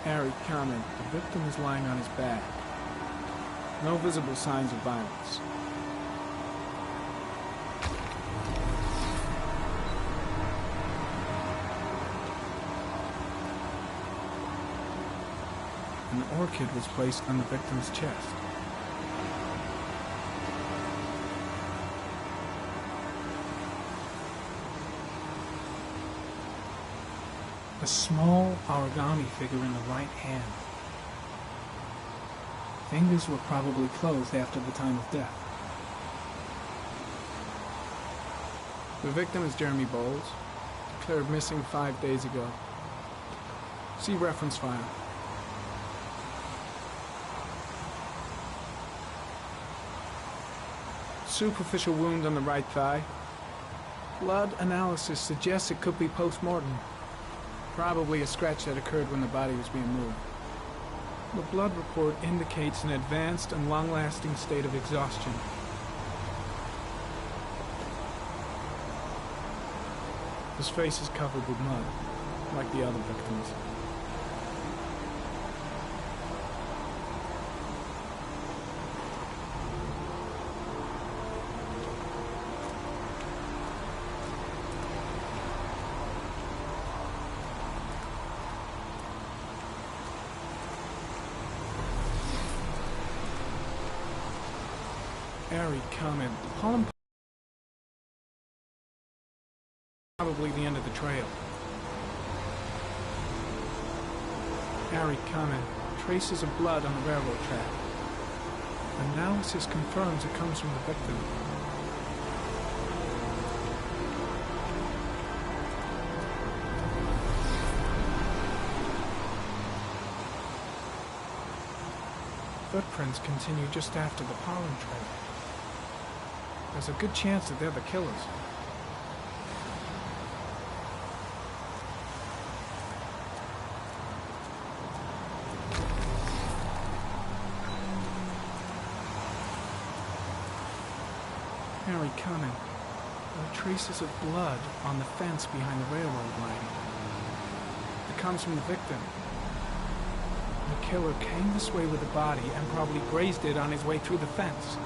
Harry, comment. The victim is lying on his back. No visible signs of violence. An orchid was placed on the victim's chest. A small origami figure in the right hand. Fingers were probably closed after the time of death. The victim is Jeremy Bowles, declared missing 5 days ago. See reference file. Superficial wound on the right thigh. Blood analysis suggests it could be post-mortem. Probably a scratch that occurred when the body was being moved. The blood report indicates an advanced and long-lasting state of exhaustion. His face is covered with mud, like the other victims. Harry, comment. Pollen probably the end of the trail. Harry, comment. Traces of blood on the railroad track. Analysis confirms it comes from the victim. Footprints continue just after the pollen trail. There's a good chance that they're the killers. Harry, comment. There are traces of blood on the fence behind the railroad line. It comes from the victim. The killer came this way with the body and probably grazed it on his way through the fence.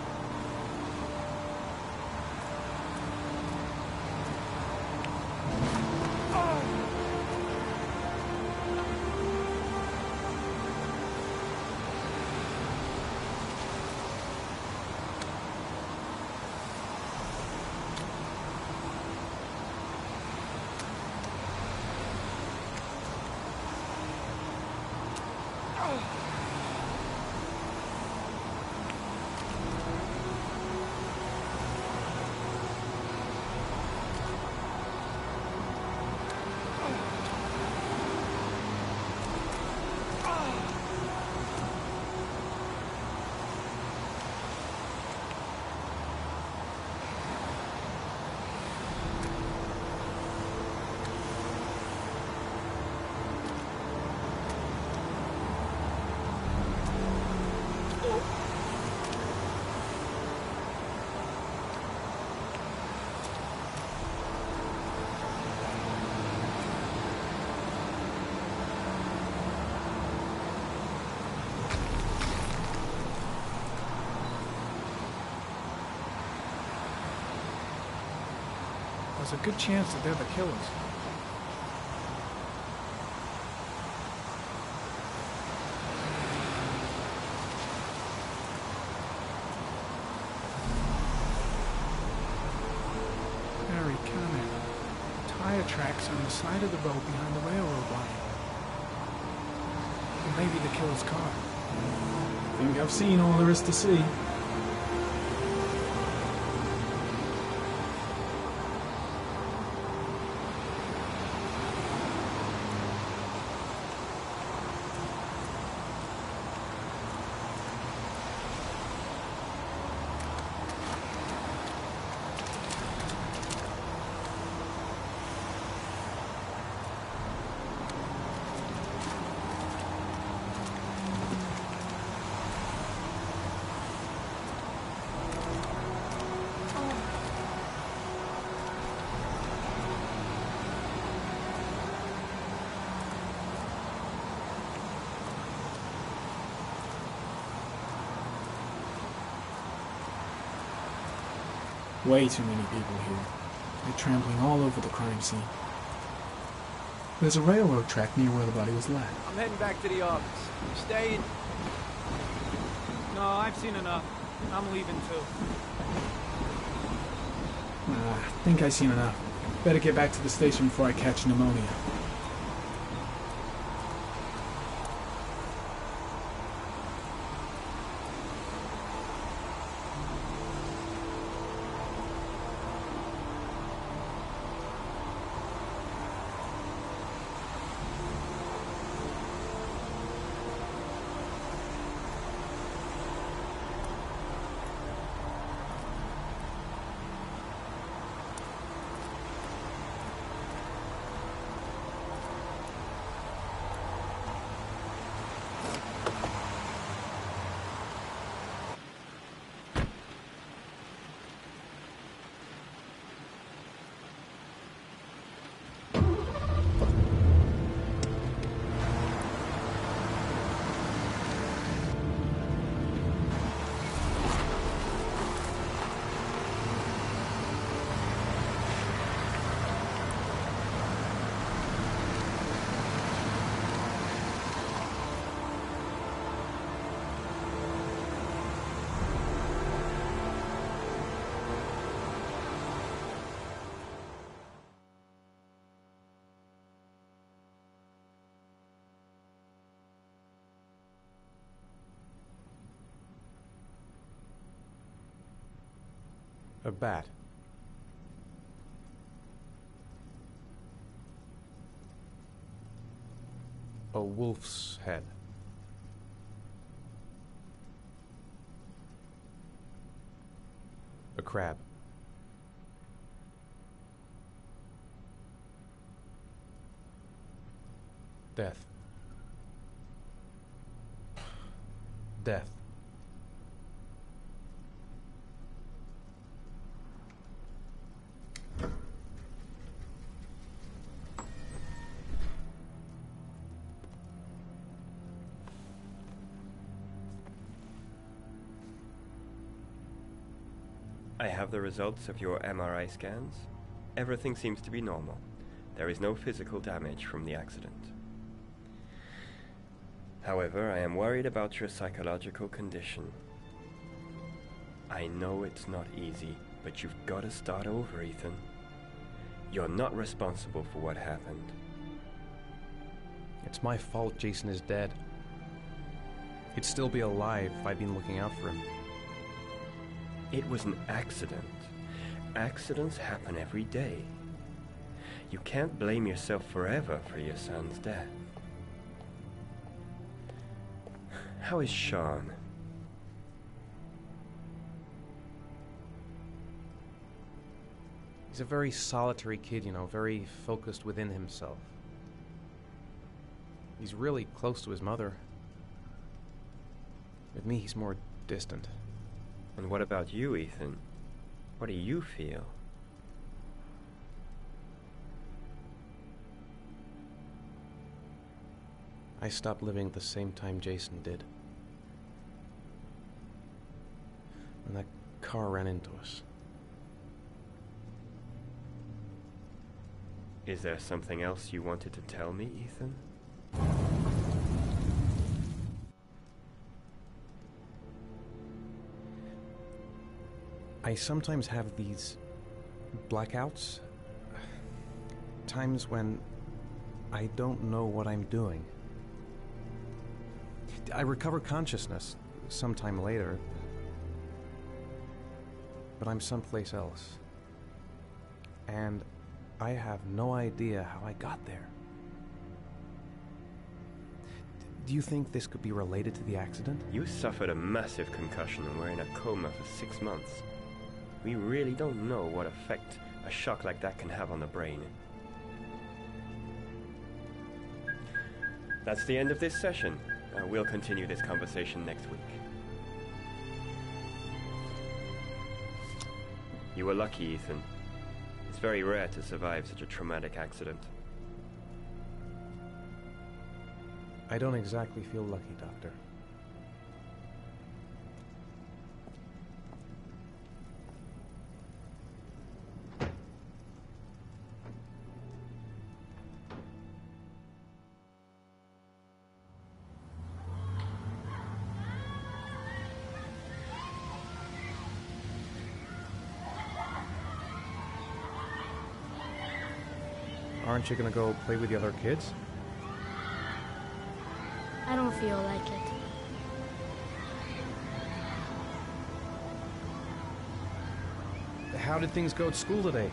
There's a good chance that they're the killers. Harry, comment. Tire tracks on the side of the road behind the railroad line. It may be the killer's car. I think I've seen all there is to see. Way too many people here. They're trampling all over the crime scene. There's a railroad track near where the body was left. I'm heading back to the office. You staying? No, I've seen enough. I'm leaving too. I think I've seen enough. Better get back to the station before I catch pneumonia. A bat. A wolf's head. A crab. Death. Death. I have the results of your MRI scans. Everything seems to be normal. There is no physical damage from the accident. However, I am worried about your psychological condition. I know it's not easy, but you've got to start over, Ethan. You're not responsible for what happened. It's my fault Jason is dead. He'd still be alive if I'd been looking out for him. It was an accident. Accidents happen every day. You can't blame yourself forever for your son's death. How is Sean? He's a very solitary kid, you know, very focused within himself. He's really close to his mother. With me, he's more distant. And what about you, Ethan? What do you feel? I stopped living at the same time Jason did. When that car ran into us. Is there something else you wanted to tell me, Ethan? I sometimes have these blackouts. Times when I don't know what I'm doing. I recover consciousness sometime later, but I'm someplace else. And I have no idea how I got there. Do you think this could be related to the accident? You suffered a massive concussion and were in a coma for 6 months. We really don't know what effect a shock like that can have on the brain. That's the end of this session. We'll continue this conversation next week. You were lucky, Ethan. It's very rare to survive such a traumatic accident. I don't exactly feel lucky, Doctor. aren't you gonna go play with the other kids? I don't feel like it. How did things go at school today?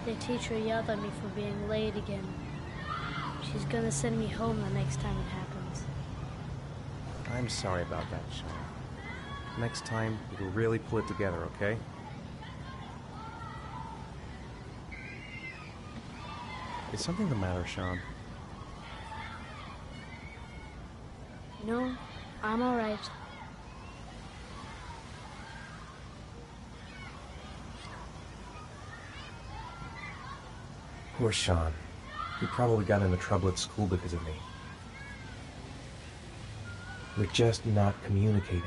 The teacher yelled at me for being late again. She's gonna send me home the next time it happens. I'm sorry about that, Sean. Next time, we'll really pull it together, okay? Is something the matter, Sean? No, I'm alright. Poor Sean. He probably got into trouble at school because of me. We're just not communicating.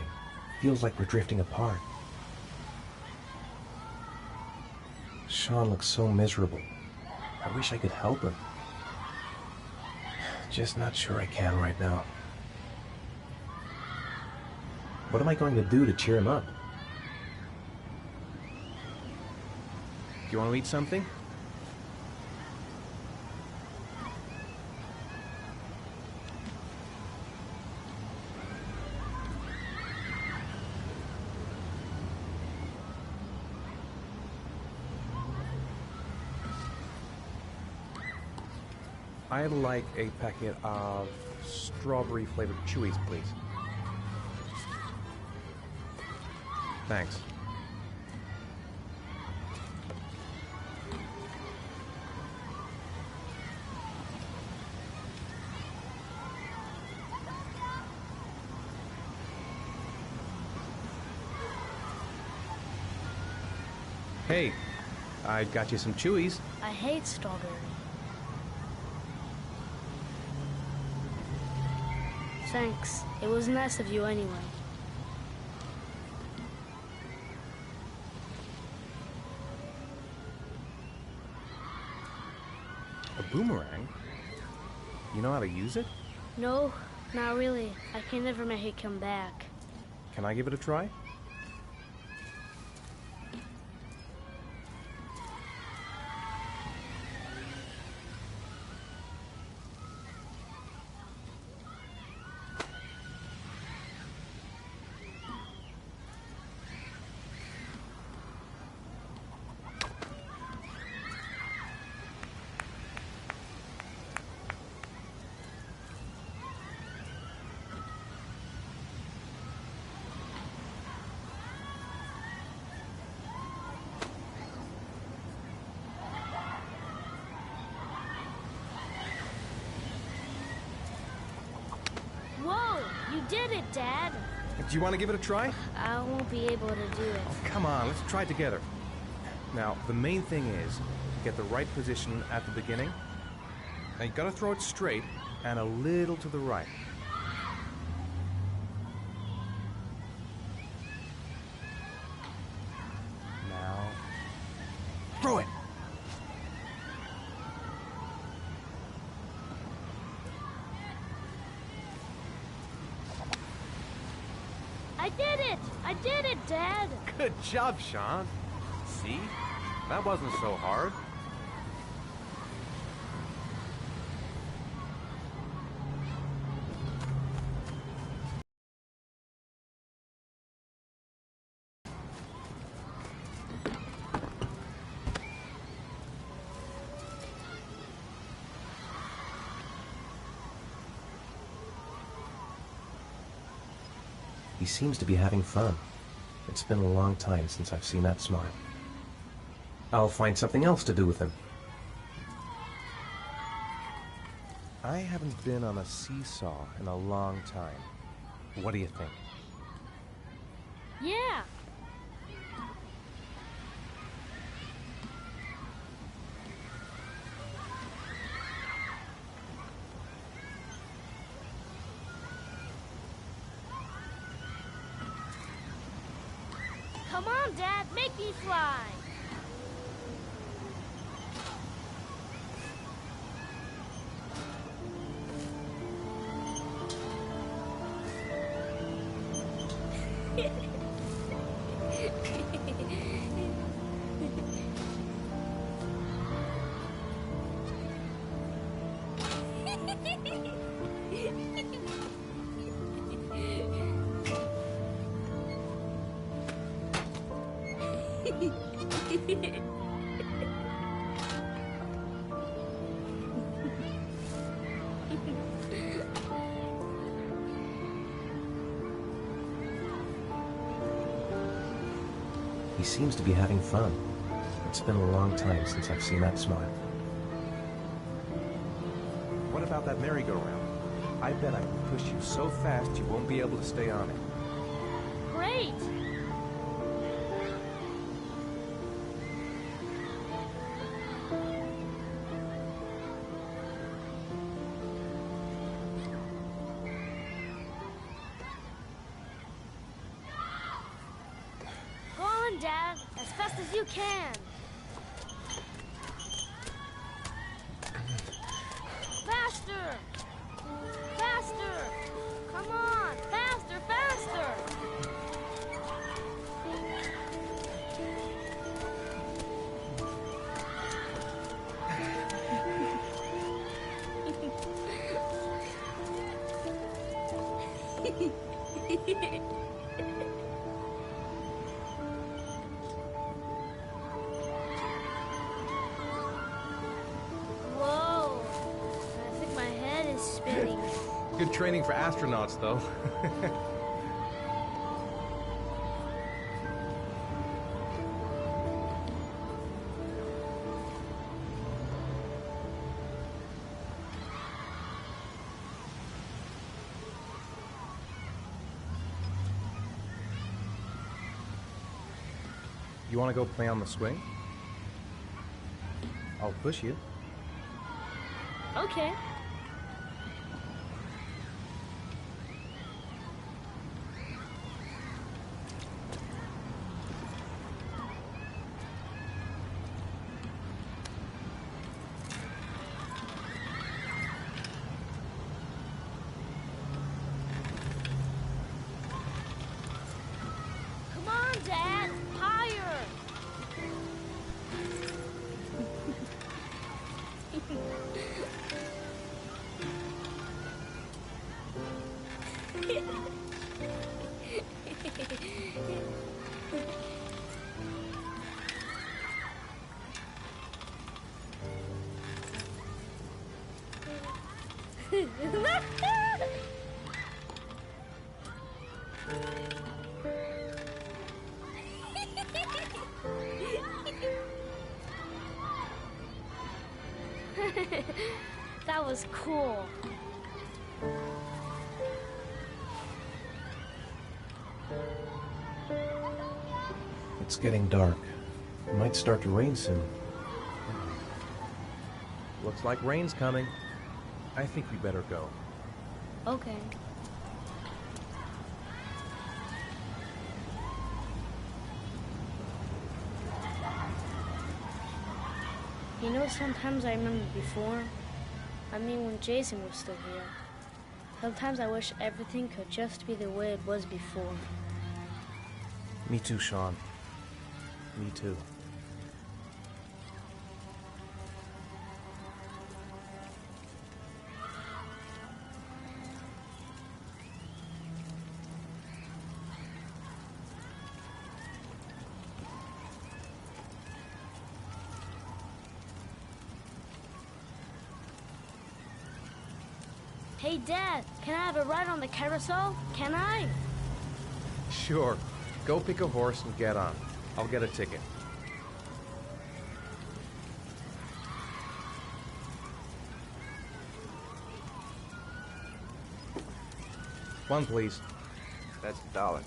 Feels like we're drifting apart. Sean looks so miserable. I wish I could help him. Just not sure I can right now. What am I going to do to cheer him up? Do you want to eat something? I'd like a packet of strawberry-flavored chewies, please. Thanks. Hey, I got you some chewies. I hate strawberry. Thanks. It was nice of you anyway. A boomerang? You know how to use it? No, not really. I can never make it come back. Can I give it a try? Whoa! You did it, Dad! Do you want to give it a try? I won't be able to do it. Oh, come on, let's try it together. Now, the main thing is get the right position at the beginning. Now, you gotta throw it straight and a little to the right. Now, throw it! I did it! I did it, Dad! Good job, Sean. See? That wasn't so hard. He seems to be having fun. It's been a long time since I've seen that smile. I'll find something else to do with him. I haven't been on a seesaw in a long time. What do you think? Yeah! Come on, Dad, make me fly! He seems to be having fun. It's been a long time since I've seen that smile. What about that merry-go-round? I bet I can push you so fast you won't be able to stay on it. Great! Go on, Dad, as fast as you can. Faster! Faster! Come on! Faster, faster! Whoa! I think my head is spinning. Good training for astronauts, though. You want to go play on the swing? I'll push you. Okay. Come on, Dad! Higher! That was cool. It's getting dark. It might start to rain soon. Looks like rain's coming. I think we better go. Okay. You know, sometimes I remember before. I mean, when Jason was still here. Sometimes I wish everything could just be the way it was before. Me too, Sean. Me too. Hey, Dad, can I have a ride on the carousel? Can I? Sure. Go pick a horse and get on. I'll get a ticket. One, please. That's $1.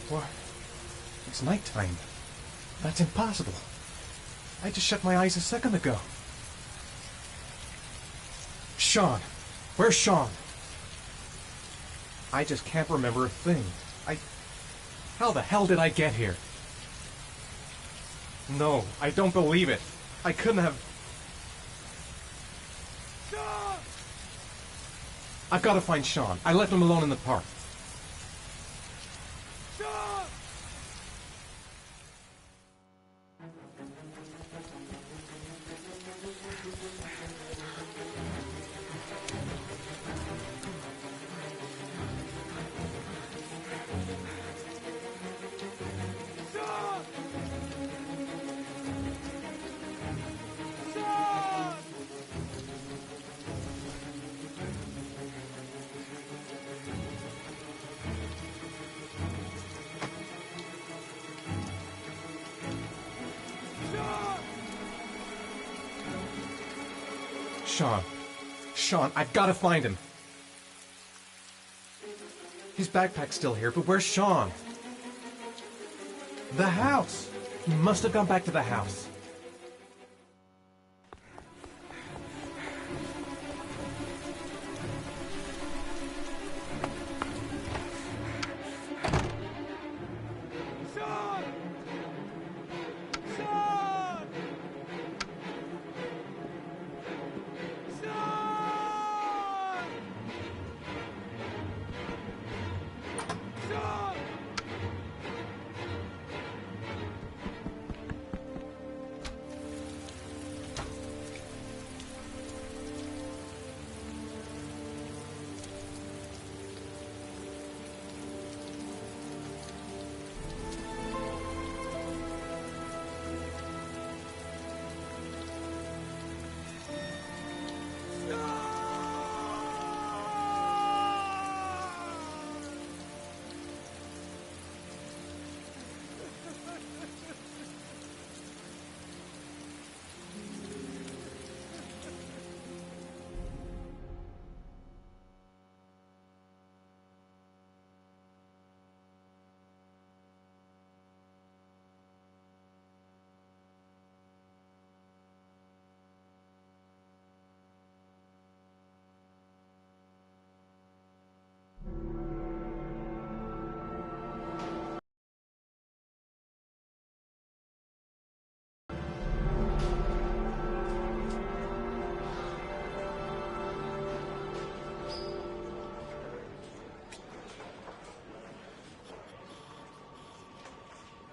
What? It's nighttime. That's impossible. I just shut my eyes a second ago. Sean! Where's Sean? I just can't remember a thing. How the hell did I get here? No, I don't believe it. I couldn't have... Sean! I've got to find Sean. I left him alone in the park. Sean! Sean, I've got to find him. His backpack's still here, but where's Sean? The house! He must have gone back to the house.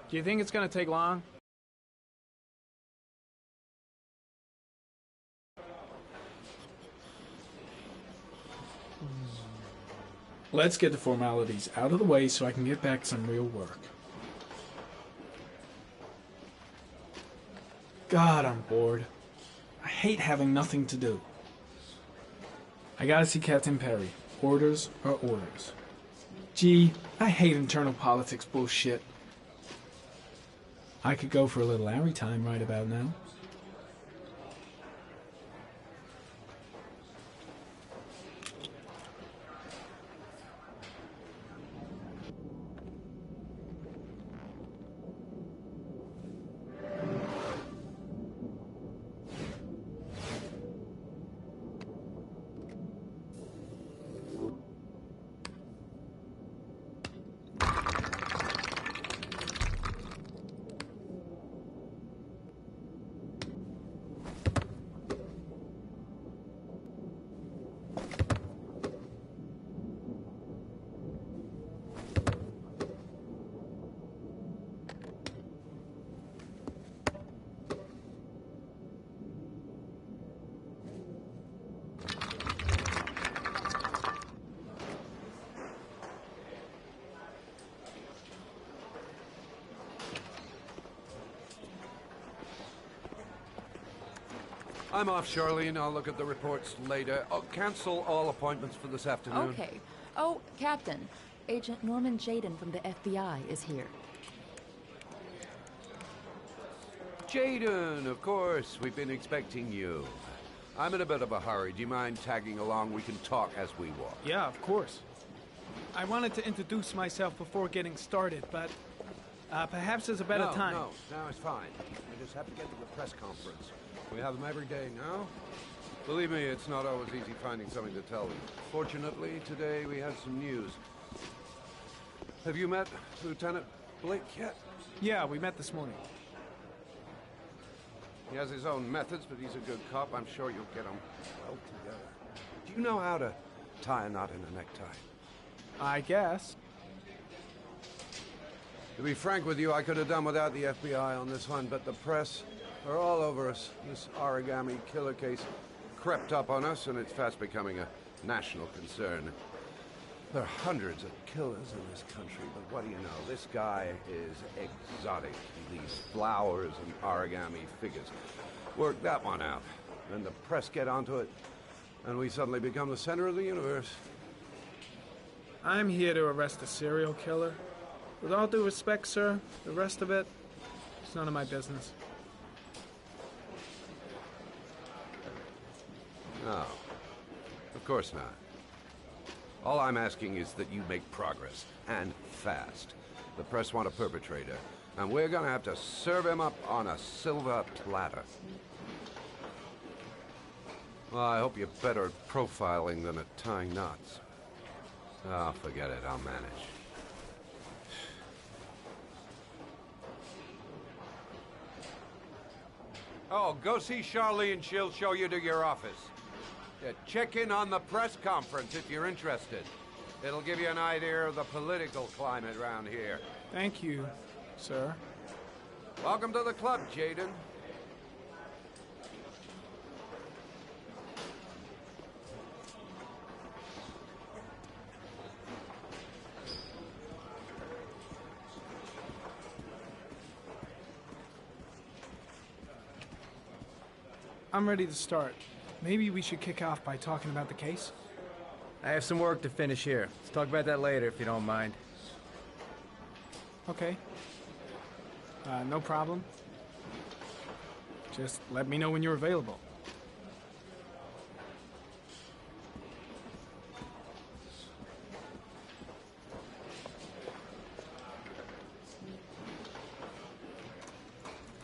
Do you think it's gonna take long? Let's get the formalities out of the way so I can get back to some real work. God, I'm bored. I hate having nothing to do. I gotta see Captain Perry. Orders are orders. Gee, I hate internal politics bullshit. I could go for a little Larry time right about now. I'm off, Charlene. I'll look at the reports later. I'll cancel all appointments for this afternoon. Okay. Oh, Captain. Agent Norman Jaden from the FBI is here. Jaden, of course. We've been expecting you. I'm in a bit of a hurry. Do you mind tagging along? We can talk as we walk. Yeah, of course. I wanted to introduce myself before getting started, but perhaps there's a better time. No, it's fine. I just have to get to the press conference. We have them every day now. Believe me, it's not always easy finding something to tell you. Fortunately, today we had some news. Have you met Lieutenant Blake yet? Yeah, we met this morning. He has his own methods, but he's a good cop. I'm sure you'll get him well together. Do you know how to tie a knot in a necktie? I guess. To be frank with you, I could have done without the FBI on this one, but the press are all over us. This origami killer case crept up on us, and it's fast becoming a national concern. There are hundreds of killers in this country, but what do you know? This guy is exotic. He leaves flowers and origami figures. Work that one out. Then the press get onto it, and we suddenly become the center of the universe. I'm here to arrest a serial killer. With all due respect, sir, the rest of it, it's none of my business. No, of course not. All I'm asking is that you make progress, and fast. The press want a perpetrator, and we're gonna have to serve him up on a silver platter. Well, I hope you're better at profiling than at tying knots. Oh, forget it, I'll manage. Oh, go see Charlene, she'll show you to your office. Yeah, check in on the press conference if you're interested. It'll give you an idea of the political climate around here. Thank you, sir. Welcome to the club, Jaden. I'm ready to start. Maybe we should kick off by talking about the case? I have some work to finish here. Let's talk about that later, if you don't mind. Okay. No problem. Just let me know when you're available.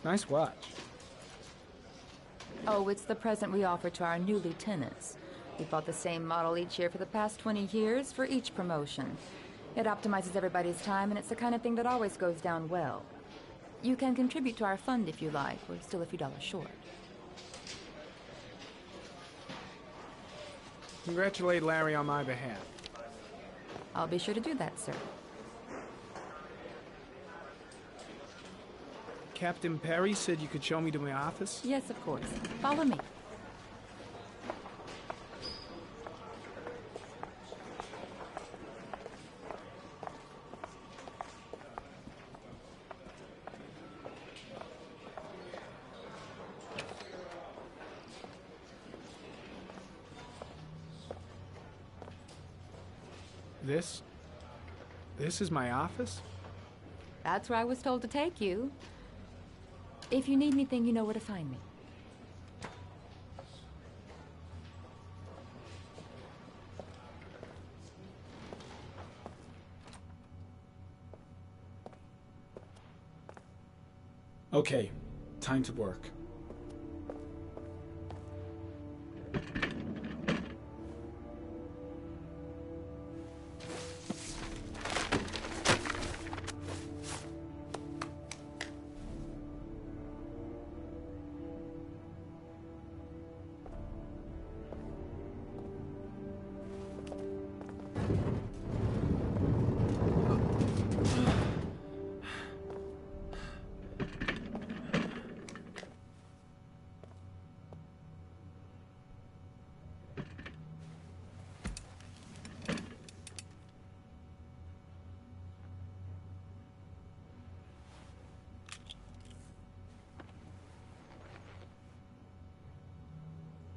Nice watch. Oh, it's the present we offer to our new lieutenants. We bought the same model each year for the past 20 years for each promotion. It optimizes everybody's time, and it's the kind of thing that always goes down well. You can contribute to our fund if you like. We're still a few dollars short. Congratulate Larry on my behalf. I'll be sure to do that, sir. Captain Perry said you could show me to my office? Yes, of course. Follow me. This is my office? That's where I was told to take you. If you need anything, you know where to find me. Okay, time to work.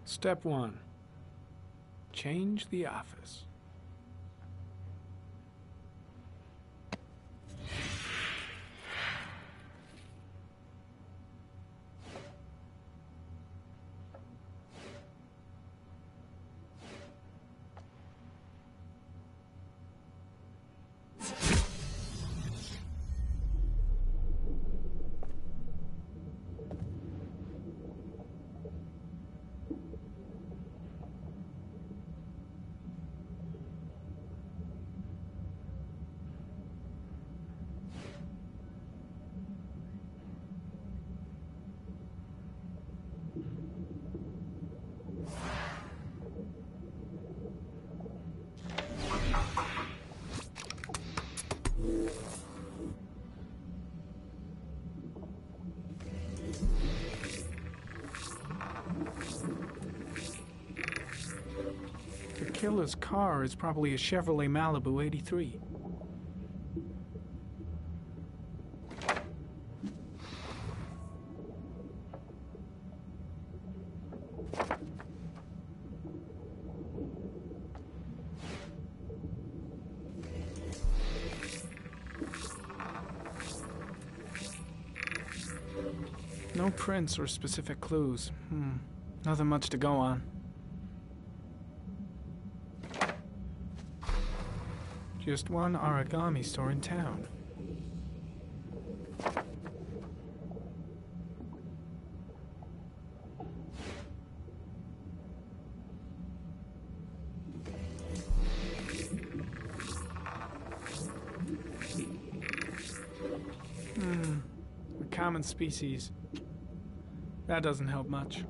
Step 1. Change the office. killer's car is probably a Chevrolet Malibu 83. No prints or specific clues. Nothing much to go on. Just one origami store in town. A common species. That doesn't help much.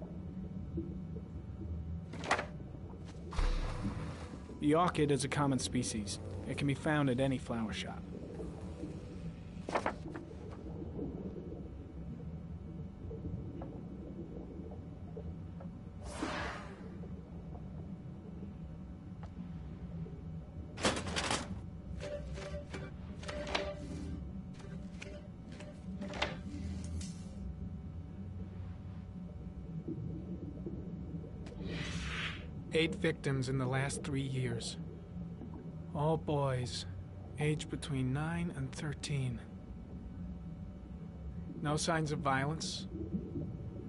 The orchid is a common species. It can be found at any flower shop. Eight victims in the last 3 years. All boys, aged between 9 and 13. No signs of violence.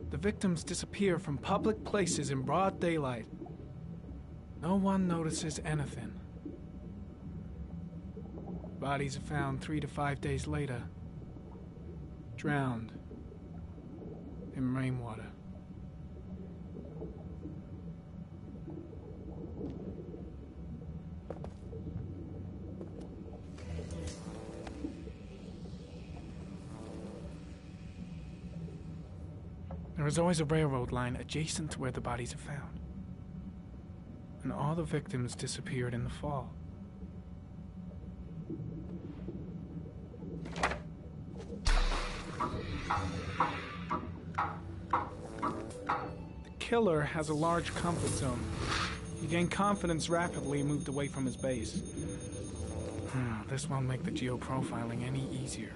The victims disappear from public places in broad daylight. No one notices anything. Bodies are found 3 to 5 days later, drowned in rainwater. There is always a railroad line adjacent to where the bodies are found. And all the victims disappeared in the fall. The killer has a large comfort zone. He gained confidence rapidly and moved away from his base. This won't make the geoprofiling any easier.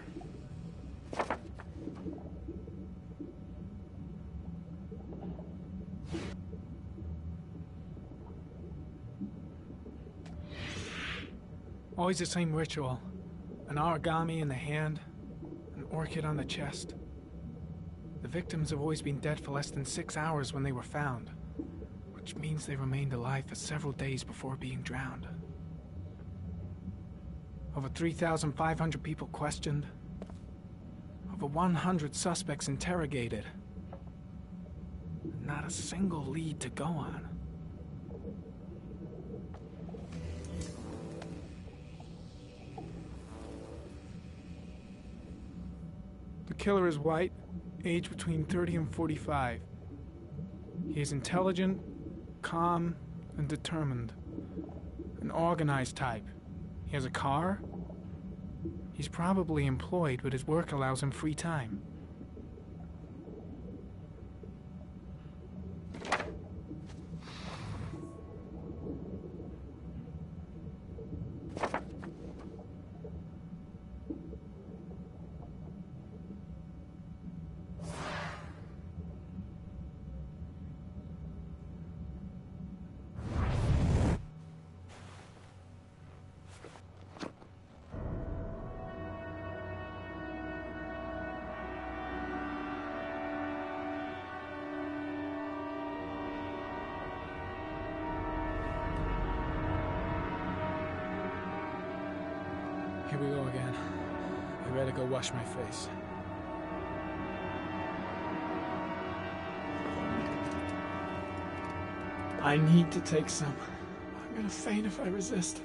Always the same ritual. An origami in the hand, an orchid on the chest. The victims have always been dead for less than 6 hours when they were found, which means they remained alive for several days before being drowned. Over 3,500 people questioned. Over 100 suspects interrogated. Not a single lead to go on. The killer is white, aged between 30 and 45. He is intelligent, calm, and determined. An organized type. He has a car. He's probably employed, but his work allows him free time. Here we go again. I better go wash my face. I need to take some. I'm gonna faint if I resist.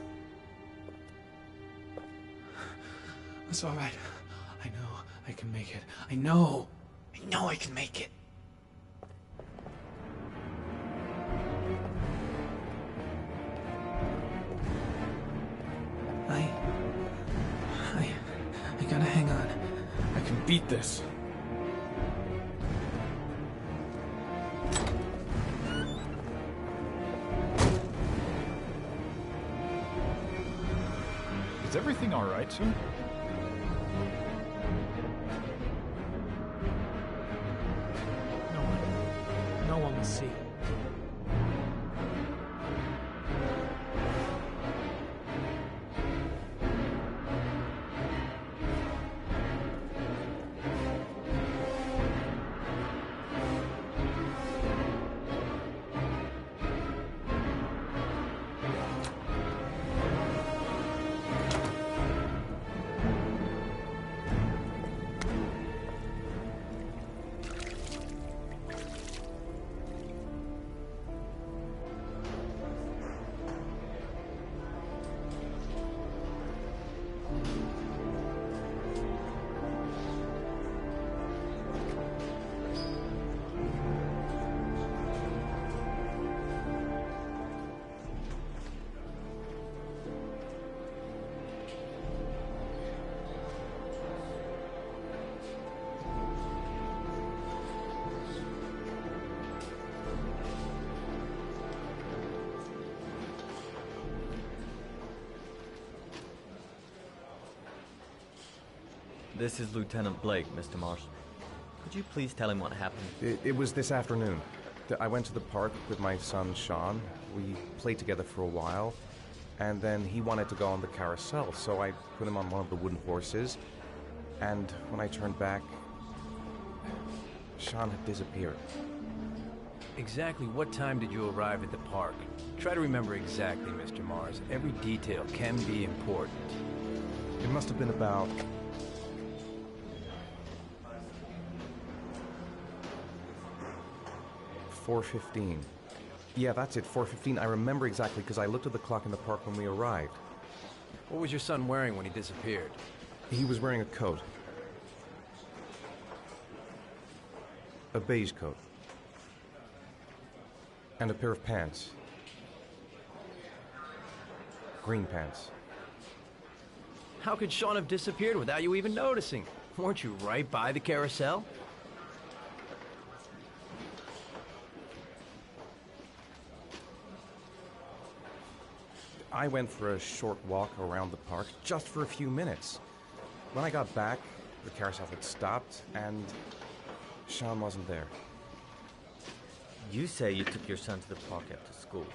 It's all right. I know I can make it. I know I can make it. I gotta hang on. I can beat this. Is everything all right, sir? No one will see. This is Lieutenant Blake, Mr. Marsh. Could you please tell him what happened? It was this afternoon. I went to the park with my son, Sean. We played together for a while, and then he wanted to go on the carousel, so I put him on one of the wooden horses, and when I turned back, Sean had disappeared. Exactly what time did you arrive at the park? Try to remember exactly, Mr. Mars. Every detail can be important. It must have been about 4:15. Yeah, that's it, 4:15. I remember exactly because I looked at the clock in the park when we arrived. What was your son wearing when he disappeared? He was wearing a coat. A beige coat. And a pair of pants. Green pants. How could Sean have disappeared without you even noticing? Weren't you right by the carousel? I went for a short walk around the park, just for a few minutes. When I got back, the carousel had stopped, and Sean wasn't there. You say you took your son to the park after school,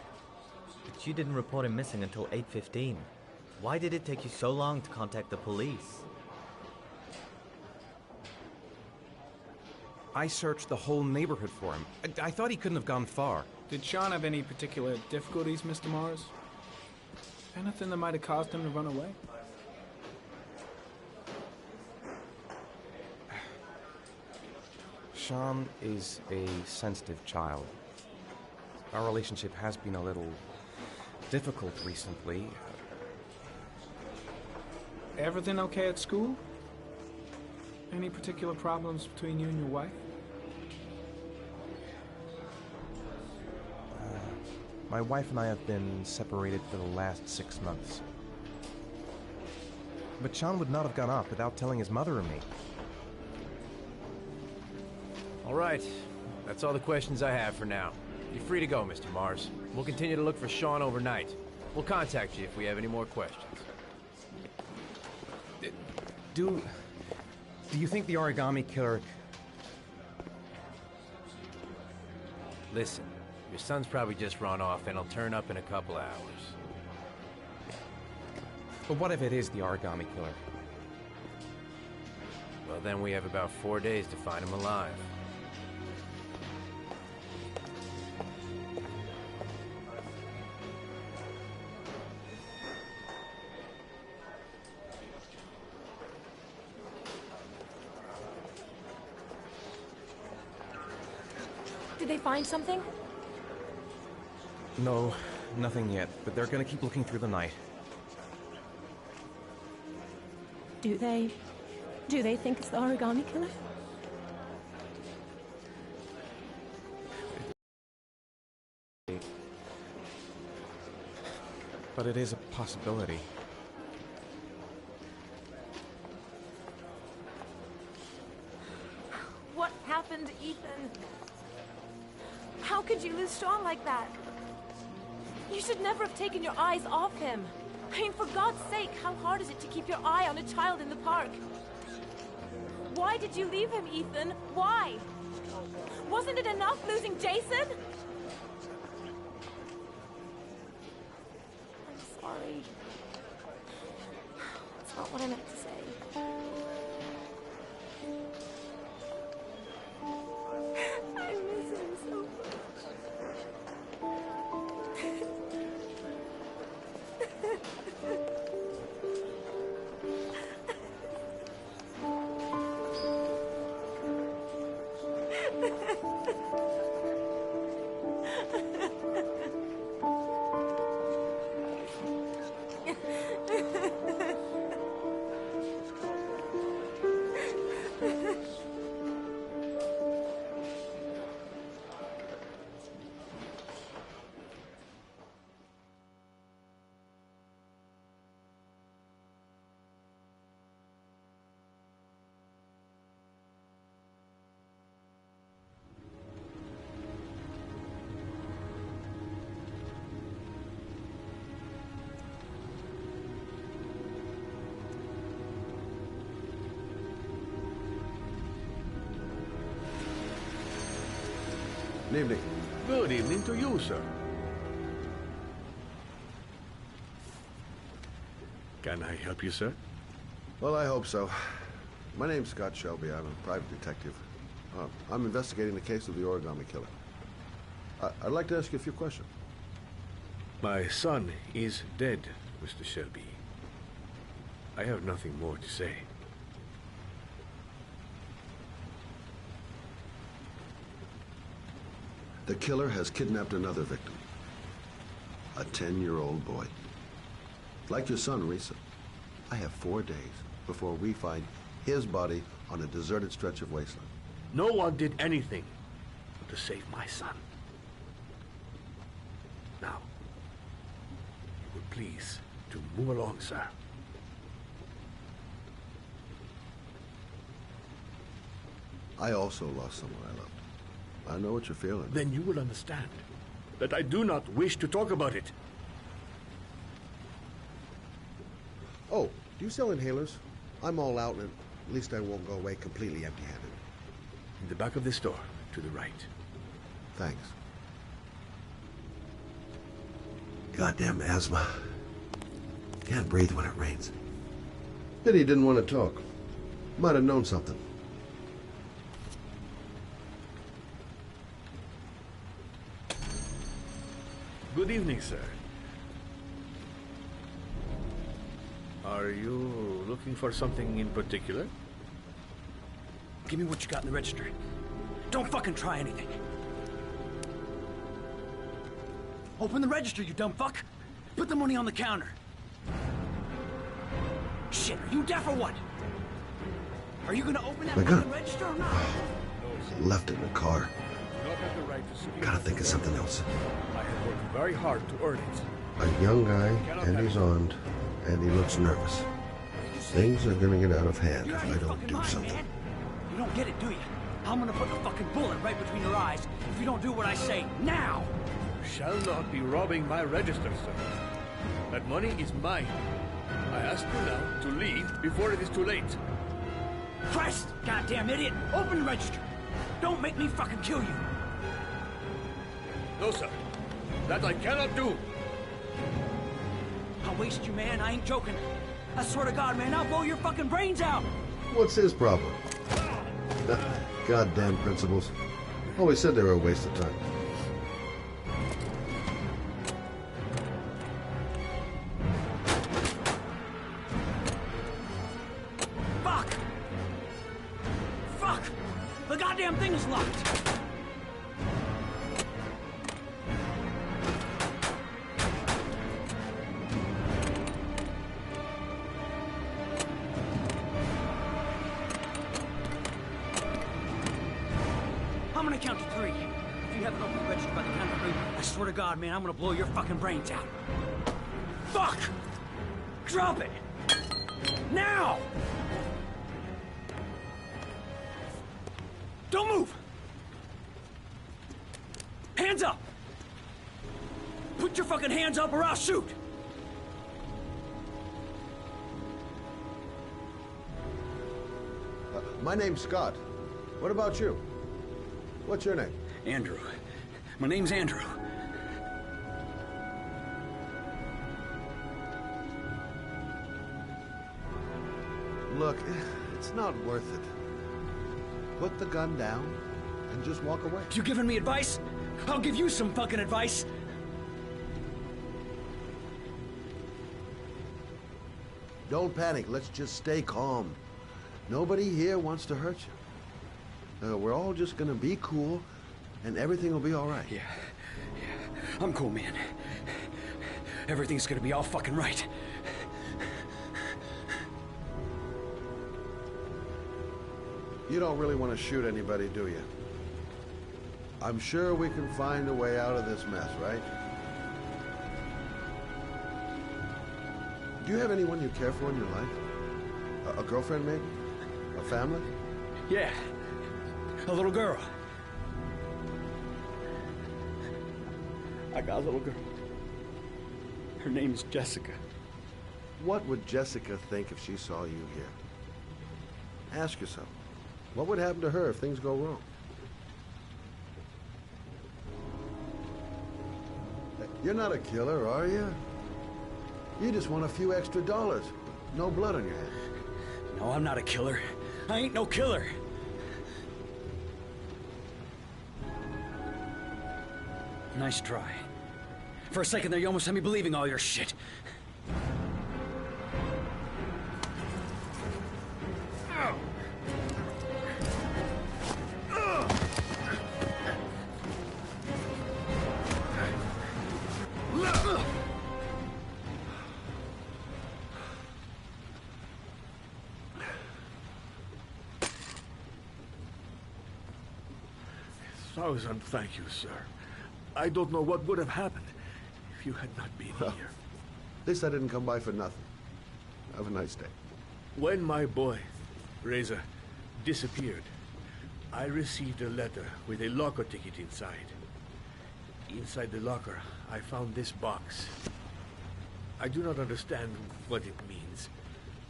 but you didn't report him missing until 8:15. Why did it take you so long to contact the police? I searched the whole neighborhood for him. I thought he couldn't have gone far. Did Sean have any particular difficulties, Mr. Mars? Anything that might have caused him to run away? Sean is a sensitive child. Our relationship has been a little difficult recently. Everything okay at school? Any particular problems between you and your wife? My wife and I have been separated for the last 6 months. But Sean would not have gone off without telling his mother or me. All right. That's all the questions I have for now. You're free to go, Mr. Mars. We'll continue to look for Sean overnight. We'll contact you if we have any more questions. Do you think the origami killer... Listen, your son's probably just run off and he'll turn up in a couple hours. But what if it is the origami killer? Well, then we have about 4 days to find him alive. Did they find something? No, nothing yet, but they're gonna keep looking through the night. Do they think it's the origami killer? But it is a possibility. What happened, Ethan? How could you lose Sean like that? You should never have taken your eyes off him. I mean, for God's sake, how hard is it to keep your eye on a child in the park? Why did you leave him, Ethan? Why? Wasn't it enough losing Jason? I'm sorry. That's not what I meant to say. I miss him so much. Good evening. Good evening to you, sir. Can I help you, sir? Well, I hope so. My name's Scott Shelby. I'm a private detective. I'm investigating the case of the origami killer. I'd like to ask you a few questions. My son is dead, Mr. Shelby. I have nothing more to say. The killer has kidnapped another victim. A 10-year-old boy. Like your son, Risa. I have 4 days before we find his body on a deserted stretch of wasteland. No one did anything to save my son. Now, you would please to move along, sir. I also lost someone I loved. I know what you're feeling. Then you will understand that I do not wish to talk about it. Oh, do you sell inhalers? I'm all out, and at least I won't go away completely empty-handed. In the back of the store, to the right. Thanks. Goddamn asthma. Can't breathe when it rains. Pity he didn't want to talk. Might have known something. Good evening, sir. Are you looking for something in particular? Give me what you got in the register. Don't fucking try anything. Open the register, you dumb fuck. Put the money on the counter. Shit, are you deaf or what? Are you gonna open that fucking register or not? Left it in the car. You do not have the right to steal. Gotta think of something else. I have worked very hard to earn it. A young guy, and he's armed, and he looks nervous. Things are gonna get out of hand if I don't do something. Man. You don't get it, do you? I'm gonna put the fucking bullet right between your eyes if you don't do what I say now! You shall not be robbing my register, sir. That money is mine. I ask you now to leave before it is too late. Christ, goddamn idiot! Open the register! Don't make me fucking kill you! No, sir. That I cannot do. I'll waste you, man. I ain't joking. I swear to God, man, I'll blow your fucking brains out! What's his problem? Goddamn principles. Always said they were a waste of time. Fuck! Fuck! The goddamn thing is locked! I'm gonna count to 3. If you haven't opened the register by the count of 3, I swear to God, man, I'm gonna blow your fucking brains out. Fuck! Drop it! Now! Don't move! Hands up! Put your fucking hands up or I'll shoot! My name's Scott. What about you? What's your name? Andrew. My name's Andrew. Look, it's not worth it. Put the gun down and just walk away. You giving me advice? I'll give you some fucking advice. Don't panic. Let's just stay calm. Nobody here wants to hurt you. We're all just gonna be cool, and everything will be all right. Yeah. I'm cool, man. Everything's gonna be all fucking right. You don't really want to shoot anybody, do you? I'm sure we can find a way out of this mess, right? Do you have anyone you care for in your life? A girlfriend, maybe? A family? Yeah. A little girl. I got a little girl. Her name's Jessica. What would Jessica think if she saw you here? Ask yourself, what would happen to her if things go wrong? You're not a killer, are you? You just want a few extra dollars. No blood on your hands. No, I'm not a killer. I ain't no killer. Nice try. For a second there, you almost had me believing all your shit. Thousand thank you, sir. I don't know what would have happened if you had not been here. At least I didn't come by for nothing. Have a nice day. When my boy, Reza, disappeared, I received a letter with a locker ticket inside. Inside the locker, I found this box. I do not understand what it means,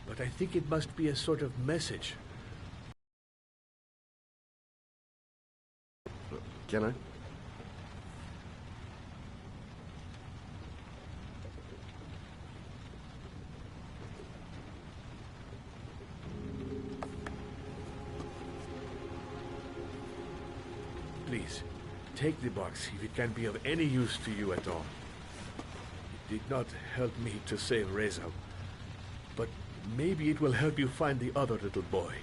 but I think it must be a sort of message. Can I? Please, take the box if it can be of any use to you at all. It did not help me to save Reza, but maybe it will help you find the other little boy.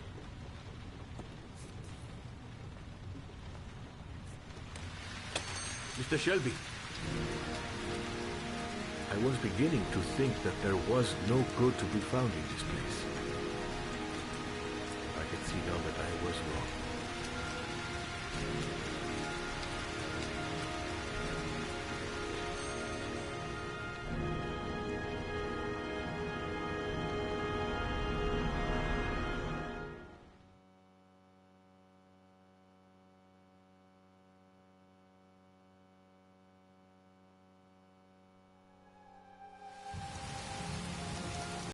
Mr. Shelby, I was beginning to think that there was no good to be found in this place. I can see now that I was wrong.